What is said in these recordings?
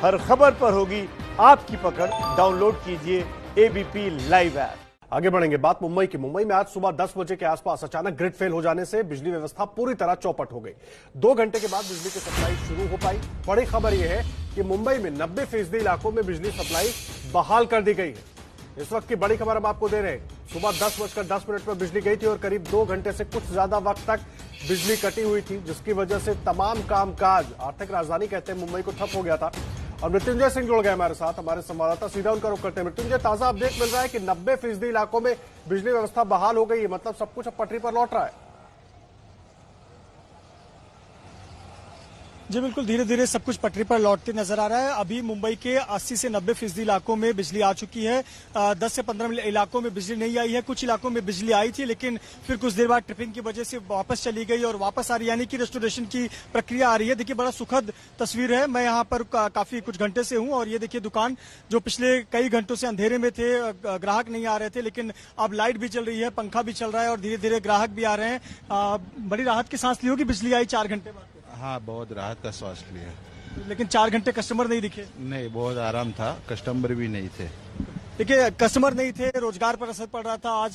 हर खबर पर होगी आपकी पकड़। डाउनलोड कीजिए एबीपी लाइव ऐप। आगे बढ़ेंगे, बात मुंबई की। मुंबई में आज सुबह 10 बजे के आसपास अचानक ग्रिड फेल हो जाने से बिजली व्यवस्था पूरी तरह चौपट हो गई। 2 घंटे के बाद बिजली की सप्लाई शुरू हो पाई। बड़ी खबर यह है कि मुंबई में 90% इलाकों में बिजली सप्लाई बहाल कर दी गई है। इस वक्त की बड़ी खबर हम आपको दे रहे हैं। सुबह 10:10 पर बिजली गई थी और करीब 2 घंटे से कुछ ज्यादा वक्त तक बिजली कटी हुई थी, जिसकी वजह से तमाम कामकाज, आर्थिक राजधानी कहते हैं मुंबई को, ठप हो गया था। और मृत्युंजय सिंह जुड़ गए हमारे साथ, हमारे संवाददाता, सीधा उनका रुख करते हैं। मृत्युंजय, ताजा अपडेट मिल रहा है कि 90% इलाकों में बिजली व्यवस्था बहाल हो गई है, मतलब सब कुछ अब पटरी पर लौट रहा है। जी बिल्कुल, धीरे धीरे सब कुछ पटरी पर लौटते नजर आ रहा है। अभी मुंबई के 80 से 90% इलाकों में बिजली आ चुकी है। 10 से 15 इलाकों में बिजली नहीं आई है। कुछ इलाकों में बिजली आई थी, लेकिन फिर कुछ देर बाद ट्रिपिंग की वजह से वापस चली गई और वापस आ रही, यानी कि रेस्टोरेशन की प्रक्रिया आ रही है। देखिए, बड़ा सुखद तस्वीर है। मैं यहाँ पर काफी कुछ घंटे से हूँ और ये देखिए, दुकान जो पिछले कई घंटों से अंधेरे में थे, ग्राहक नहीं आ रहे थे, लेकिन अब लाइट भी चल रही है, पंखा भी चल रहा है और धीरे धीरे ग्राहक भी आ रहे हैं। बड़ी राहत की सांस ली होगी, बिजली आई 4 घंटे बाद। हाँ, बहुत राहत का श्वास लिया। लेकिन 4 घंटे कस्टमर नहीं दिखे। नहीं, बहुत आराम था, कस्टमर भी नहीं थे। देखिए, कस्टमर नहीं थे, रोजगार पर असर पड़ रहा था। आज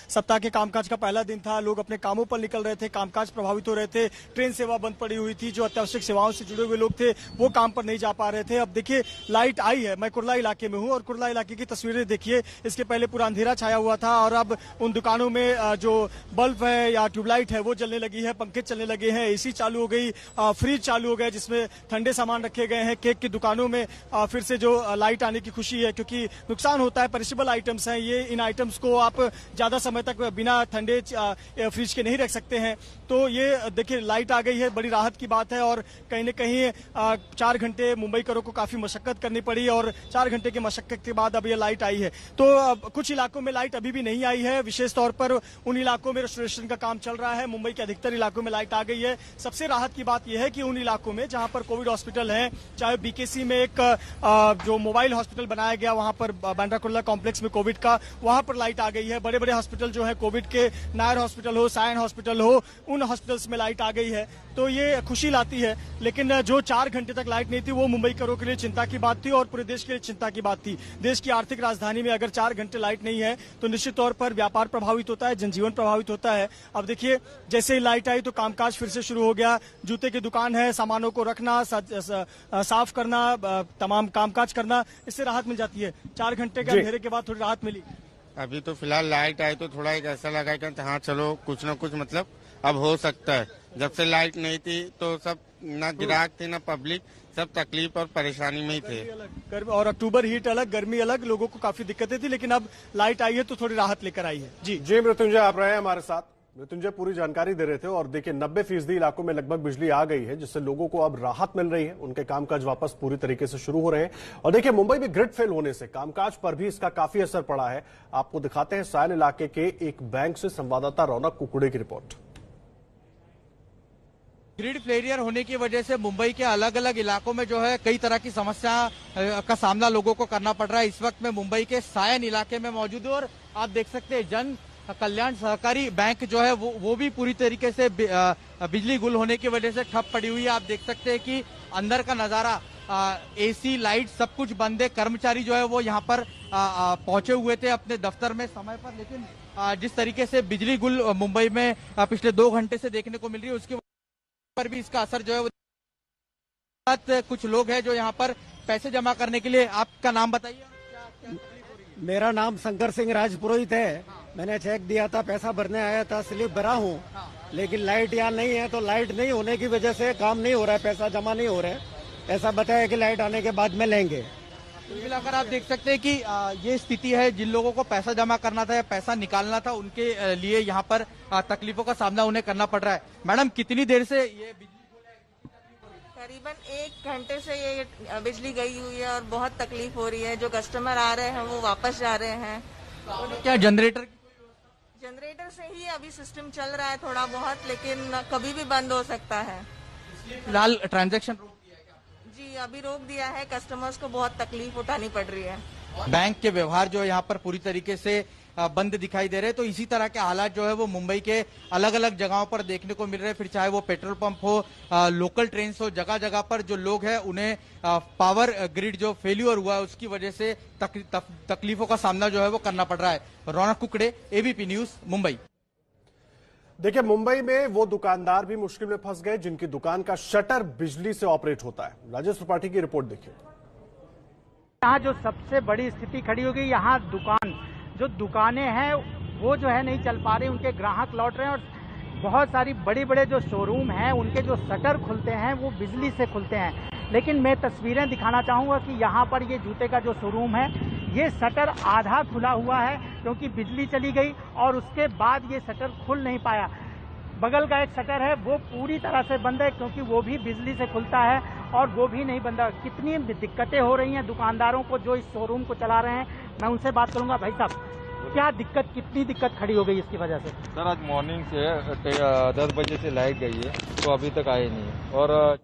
सप्ताह के कामकाज का पहला दिन था, लोग अपने कामों पर निकल रहे थे, कामकाज प्रभावित हो रहे थे। ट्रेन सेवा बंद पड़ी हुई थी, जो अत्यावश्यक सेवाओं से जुड़े हुए लोग थे वो काम पर नहीं जा पा रहे थे। अब देखिए, लाइट आई है। मैं कुर्ला इलाके में हूँ और कुर्ला इलाके की तस्वीरें देखिए। इसके पहले पूरा अंधेरा छाया हुआ था और अब उन दुकानों में जो बल्ब है या ट्यूबलाइट है वो जलने लगी है, पंखे चलने लगे हैं, एसी चालू हो गई, फ्रिज चालू हो गया जिसमें ठंडे सामान रखे गए हैं। केक की दुकानों में फिर से जो लाइट आने की खुशी है, क्योंकि नुकसान होता है, पेरिशेबल आइटम्स हैं ये, इन आइटम्स को आप ज्यादा समय तक बिना ठंडे फ्रिज के नहीं रख सकते हैं। तो ये देखिए, लाइट आ गई है, बड़ी राहत की बात है। और कहीं न कहीं 4 घंटे मुंबईकरों को काफी मशक्कत करनी पड़ी और 4 घंटे की मशक्कत के बाद अब ये लाइट आई है। तो कुछ इलाकों में लाइट अभी भी नहीं आई है, विशेष तौर पर उन इलाकों में रेस्टोरेशन का काम चल रहा है। मुंबई के अधिकतर इलाकों में लाइट आ गई है। सबसे राहत की बात यह है कि उन इलाकों में जहां पर कोविड हॉस्पिटल है, चाहे बीकेसी में एक जो मोबाइल हॉस्पिटल बनाया गया, वहां पर बांद्रा कुर्ला कॉम्प्लेक्स में कोविड का, वहां पर लाइट आ गई है। बड़े बड़े हॉस्पिटल जो है कोविड के, नायर हॉस्पिटल हो, सायन हॉस्पिटल हो, उन हॉस्पिटल्स में लाइट आ गई है। तो ये खुशी लाती है। लेकिन जो 4 घंटे तक लाइट नहीं थी वो मुंबईकरों के लिए चिंता की बात थी और पूरे देश के लिए चिंता की बात थी। देश की आर्थिक राजधानी में अगर 4 घंटे लाइट नहीं है तो निश्चित तौर पर व्यापार प्रभावित होता है, जनजीवन प्रभावित होता है। अब देखिए, जैसे ही लाइट आई तो कामकाज फिर से शुरू हो गया। जूते की दुकान है, सामानों को रखना, साफ करना, तमाम कामकाज करना, इससे राहत मिल जाती है। 4 घंटे के अंधेरे के बाद थोड़ी राहत मिली। अभी तो फिलहाल लाइट आई तो थोड़ा एक ऐसा लगा कि हाँ चलो कुछ ना कुछ मतलब अब हो सकता है। जब से लाइट नहीं थी तो सब ना ग्राहक थे ना पब्लिक, सब तकलीफ और परेशानी में ही थे। और अक्टूबर हीट अलग, गर्मी अलग, लोगों को काफी दिक्कतें थी, लेकिन अब लाइट आई है तो थोड़ी राहत लेकर आई है। जी मृत्युंजय, आप रहे हैं हमारे साथ। मृत्युंजय पूरी जानकारी दे रहे थे और देखिए, 90% इलाकों में लगभग बिजली आ गई है, जिससे लोगों को अब राहत मिल रही है। उनके कामकाज वापस पूरी तरीके से शुरू हो रहे हैं। और देखिए, मुंबई में ग्रिड फेल होने से कामकाज पर भी इसका काफी असर पड़ा है। आपको दिखाते हैं सायन इलाके के एक बैंक से संवाददाता रौनक कुकुड़े की रिपोर्ट। ग्रिड फेलियर होने की वजह से मुंबई के अलग अलग इलाकों में जो है कई तरह की समस्या का सामना लोगों को करना पड़ रहा है। इस वक्त मैं मुंबई के सायन इलाके में मौजूद हूँ और आप देख सकते हैं जन कल्याण सहकारी बैंक जो है वो भी पूरी तरीके से बिजली गुल होने की वजह से ठप पड़ी हुई है। आप देख सकते हैं कि अंदर का नजारा, एसी, लाइट सब कुछ बंद है। कर्मचारी जो है वो यहाँ पर पहुंचे हुए थे अपने दफ्तर में समय पर, लेकिन जिस तरीके से बिजली गुल मुंबई में पिछले 2 घंटे से देखने को मिल रही है उसके पर भी इसका असर जो है। कुछ लोग हैं जो यहाँ पर पैसे जमा करने के लिए, आपका नाम बताइए। मेरा नाम शंकर सिंह राजपुरोहित है। मैंने चेक दिया था, पैसा भरने आया था, स्लिप भरा हूँ, लेकिन लाइट यहाँ नहीं है। तो लाइट नहीं होने की वजह से काम नहीं हो रहा है, पैसा जमा नहीं हो रहा है। ऐसा बताया कि लाइट आने के बाद में लेंगे। तो मिलाकर आप देख सकते हैं कि ये स्थिति है। जिन लोगों को पैसा जमा करना था या पैसा निकालना था उनके लिए यहाँ पर तकलीफों का सामना उन्हें करना पड़ रहा है। मैडम, कितनी देर से ये बिजली? करीबन 1 घंटे से ये बिजली गई हुई है और बहुत तकलीफ हो रही है। जो कस्टमर आ रहे हैं वो वापस जा रहे हैं। क्या जनरेटर से ही अभी सिस्टम चल रहा है थोड़ा बहुत, लेकिन कभी भी बंद हो सकता है। फिलहाल ट्रांजैक्शन जी अभी रोक दिया है। कस्टमर्स को बहुत तकलीफ उठानी पड़ रही है। बैंक के व्यवहार जो यहाँ पर पूरी तरीके से बंद दिखाई दे रहे हैं। तो इसी तरह के हालात जो है वो मुंबई के अलग अलग जगहों पर देखने को मिल रहे हैं। फिर चाहे वो पेट्रोल पंप हो, लोकल ट्रेन हो, जगह जगह पर जो लोग हैं उन्हें पावर ग्रिड जो फेल्यूर हुआ है उसकी वजह से तकलीफों का सामना जो है वो करना पड़ रहा है। रौनक कुकड़े, एबीपी न्यूज, मुंबई। देखिए, मुंबई में वो दुकानदार भी मुश्किल में फंस गए जिनकी दुकान का शटर बिजली से ऑपरेट होता है। राजेश त्रिपाठी की रिपोर्ट देखिए। यहाँ जो सबसे बड़ी स्थिति खड़ी होगी, यहाँ जो दुकानें हैं वो जो है नहीं चल पा रही, उनके ग्राहक लौट रहे हैं और बहुत सारी बड़े बड़े जो शोरूम हैं उनके जो शटर खुलते हैं वो बिजली से खुलते हैं। लेकिन मैं तस्वीरें दिखाना चाहूंगा कि यहाँ पर ये जूते का जो शोरूम है ये शटर आधा खुला हुआ है क्योंकि बिजली चली गई और उसके बाद ये शटर खुल नहीं पाया। बगल का एक शटर है वो पूरी तरह से बंद है क्योंकि वो भी बिजली से खुलता है और वो भी नहीं बंद है। कितनी दिक्कतें हो रही हैं दुकानदारों को जो इस शोरूम को चला रहे हैं। मैं उनसे बात करूंगा। भाई साहब, क्या दिक्कत, कितनी दिक्कत खड़ी हो गई इसकी वजह से? सर, आज मॉर्निंग से 10 बजे से लाइट गई है तो अभी तक आई नहीं है और